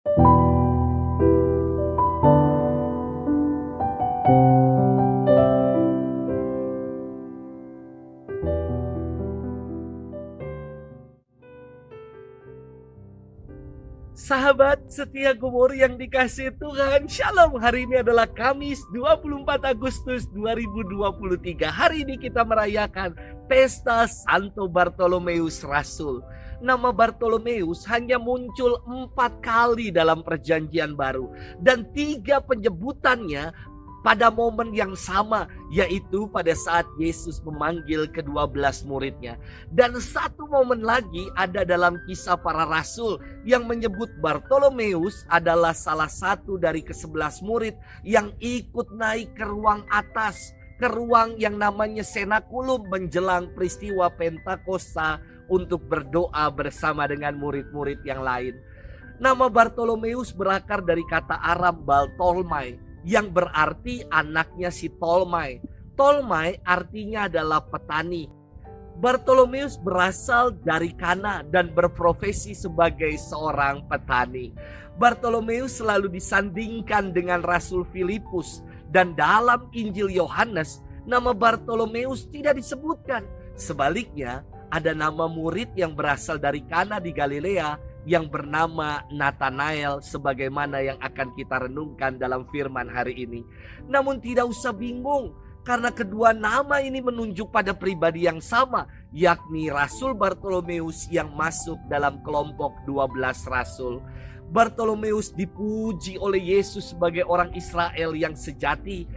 Sahabat setia Gumor yang dikasihi Tuhan, Shalom. Hari ini adalah Kamis 24 Agustus 2023. Hari ini kita merayakan Pesta Santo Bartolomeus Rasul. Nama Bartolomeus hanya muncul 4 kali dalam Perjanjian Baru, dan 3 penyebutannya pada momen yang sama, yaitu pada saat Yesus memanggil ke-12 muridnya. Dan 1 momen lagi ada dalam Kisah Para Rasul yang menyebut Bartolomeus adalah salah satu dari ke-11 murid yang ikut naik ke ruang atas, ke ruang yang namanya Senakulum menjelang peristiwa Pentakosta untuk berdoa bersama dengan murid-murid yang lain. Nama Bartolomeus berakar dari kata Aram Baltolmai, yang berarti anaknya si Tolmai. Tolmai artinya adalah petani. Bartolomeus berasal dari Kana dan berprofesi sebagai seorang petani. Bartolomeus selalu disandingkan dengan Rasul Filipus, dan dalam Injil Yohanes nama Bartolomeus tidak disebutkan. Sebaliknya, ada nama murid yang berasal dari Kana di Galilea yang bernama Nathanael, sebagaimana yang akan kita renungkan dalam firman hari ini. Namun tidak usah bingung, karena kedua nama ini menunjuk pada pribadi yang sama, yakni Rasul Bartolomeus yang masuk dalam kelompok 12 rasul. Bartolomeus dipuji oleh Yesus sebagai orang Israel yang sejati,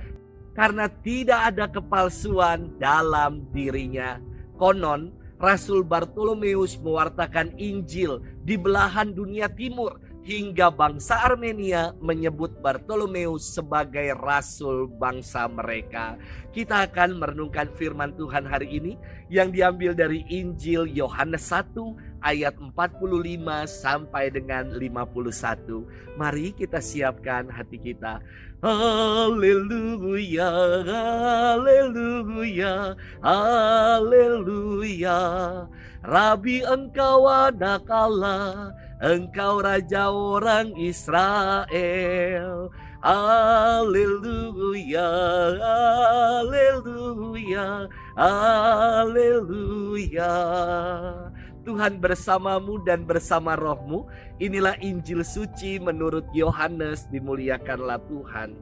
karena tidak ada kepalsuan dalam dirinya. Konon, Rasul Bartolomeus mewartakan Injil di belahan dunia timur, hingga bangsa Armenia menyebut Bartolomeus sebagai rasul bangsa mereka. Kita akan merenungkan firman Tuhan hari ini yang diambil dari Injil Yohanes 1 ayat 45 sampai dengan 51. Mari kita siapkan hati kita. Haleluya, haleluya, haleluya. Rabi, engkau anak Allah, engkau raja orang Israel. Haleluya, haleluya, haleluya. Tuhan bersamamu dan bersama rohmu. Inilah Injil suci menurut Yohanes, dimuliakanlah Tuhan.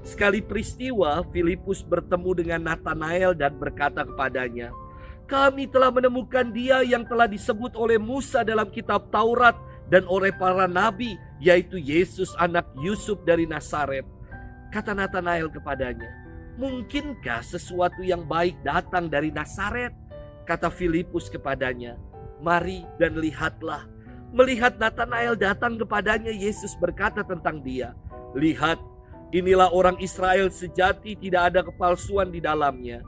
Sekali peristiwa, Filipus bertemu dengan Nathanael dan berkata kepadanya, "Kami telah menemukan Dia yang telah disebut oleh Musa dalam kitab Taurat dan oleh para nabi, yaitu Yesus anak Yusuf dari Nazaret." Kata Nathanael kepadanya, "Mungkinkah sesuatu yang baik datang dari Nazaret?" Kata Filipus kepadanya, "Mari dan lihatlah." Melihat Nathanael datang kepadanya, Yesus berkata tentang dia, "Lihat, inilah orang Israel sejati, tidak ada kepalsuan di dalamnya."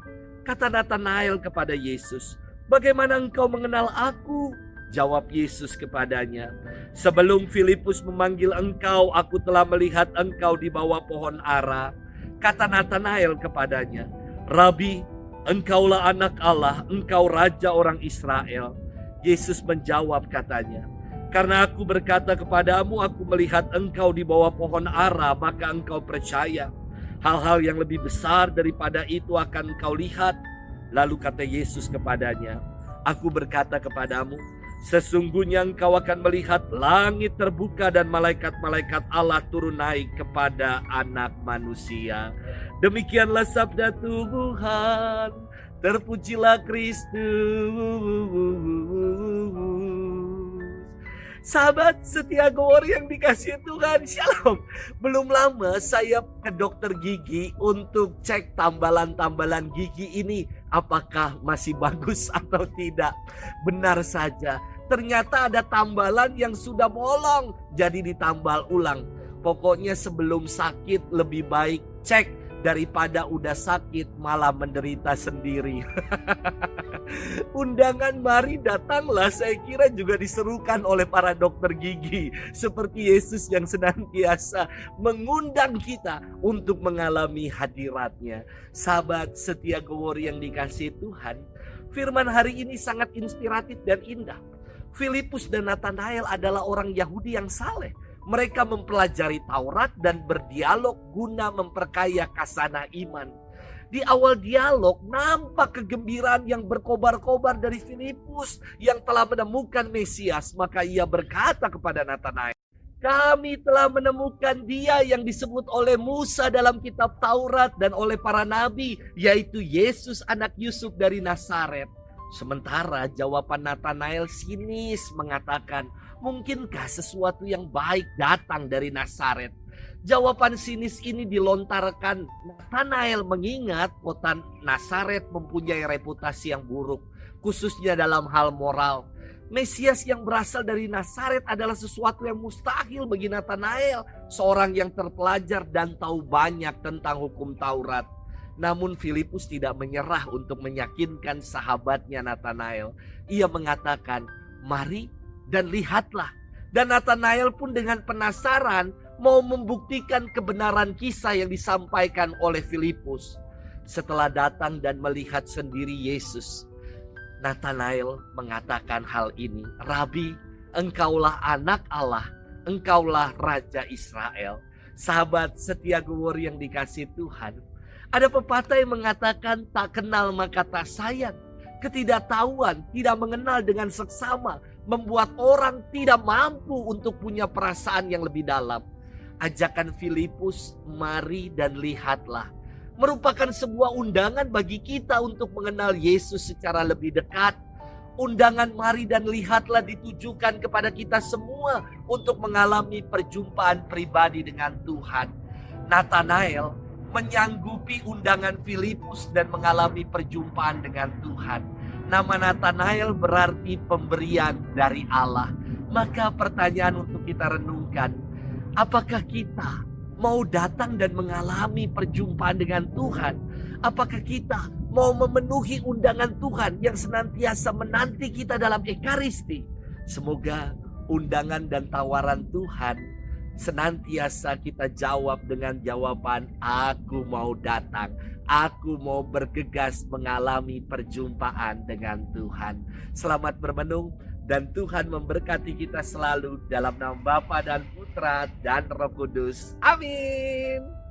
Kata Nathanael kepada Yesus, "Bagaimana engkau mengenal aku?" Jawab Yesus kepadanya, "Sebelum Filipus memanggil engkau, aku telah melihat engkau di bawah pohon ara." Kata Nathanael kepadanya, "Rabi, engkaulah anak Allah, engkau raja orang Israel." Yesus menjawab katanya, "Karena aku berkata kepadamu, aku melihat engkau di bawah pohon ara, maka engkau percaya. Hal-hal yang lebih besar daripada itu akan engkau lihat." Lalu kata Yesus kepadanya, "Aku berkata kepadamu, sesungguhnya engkau akan melihat langit terbuka dan malaikat-malaikat Allah turun naik kepada Anak Manusia." Demikianlah sabda Tuhan. Terpujilah Kristus. Sahabat setia Gumor yang dikasihi Tuhan, Shalom. Belum lama saya ke dokter gigi untuk cek tambalan-tambalan gigi ini, apakah masih bagus atau tidak. Benar saja, ternyata ada tambalan yang sudah bolong, jadi ditambal ulang. Pokoknya sebelum sakit lebih baik cek daripada udah sakit malah menderita sendiri. Undangan mari datanglah, saya kira juga diserukan oleh para dokter gigi, seperti Yesus yang senantiasa mengundang kita untuk mengalami hadiratnya. Sahabat setia Gumor yang dikasihi Tuhan, firman hari ini sangat inspiratif dan indah. Filipus dan Natanael adalah orang Yahudi yang saleh. Mereka mempelajari Taurat dan berdialog guna memperkaya khazanah iman. Di awal dialog nampak kegembiraan yang berkobar-kobar dari Filipus yang telah menemukan Mesias. Maka ia berkata kepada Natanael, kami telah menemukan dia yang disebut oleh Musa dalam kitab Taurat dan oleh para nabi, yaitu Yesus anak Yusuf dari Nazaret. Sementara jawaban Natanael sinis mengatakan, mungkinkah sesuatu yang baik datang dari Nazaret? Jawaban sinis ini dilontarkan Natanael mengingat kota Nazaret mempunyai reputasi yang buruk, khususnya dalam hal moral. Mesias yang berasal dari Nazaret adalah sesuatu yang mustahil bagi Natanael, seorang yang terpelajar dan tahu banyak tentang hukum Taurat. Namun Filipus tidak menyerah untuk meyakinkan sahabatnya Natanael. Ia mengatakan, mari dan lihatlah. Dan Natanael pun dengan penasaran mau membuktikan kebenaran kisah yang disampaikan oleh Filipus. Setelah datang dan melihat sendiri Yesus, Natanael mengatakan hal ini, Rabi, engkaulah anak Allah, engkaulah Raja Israel. Sahabat setia gumur yang dikasih Tuhan, ada pepatah yang mengatakan tak kenal maka tak sayang. Ketidaktahuan, tidak mengenal dengan seksama, membuat orang tidak mampu untuk punya perasaan yang lebih dalam. Ajakan Filipus, mari dan lihatlah, merupakan sebuah undangan bagi kita untuk mengenal Yesus secara lebih dekat. Undangan mari dan lihatlah ditujukan kepada kita semua untuk mengalami perjumpaan pribadi dengan Tuhan. Natanael menyanggupi undangan Filipus dan mengalami perjumpaan dengan Tuhan. Nama Natanael berarti pemberian dari Allah. Maka pertanyaan untuk kita renungkan, apakah kita mau datang dan mengalami perjumpaan dengan Tuhan? Apakah kita mau memenuhi undangan Tuhan yang senantiasa menanti kita dalam Ekaristi? Semoga undangan dan tawaran Tuhan senantiasa kita jawab dengan jawaban, aku mau datang. Aku mau bergegas mengalami perjumpaan dengan Tuhan. Selamat bermenung. Dan Tuhan memberkati kita selalu dalam nama Bapa dan Putra dan Roh Kudus. Amin.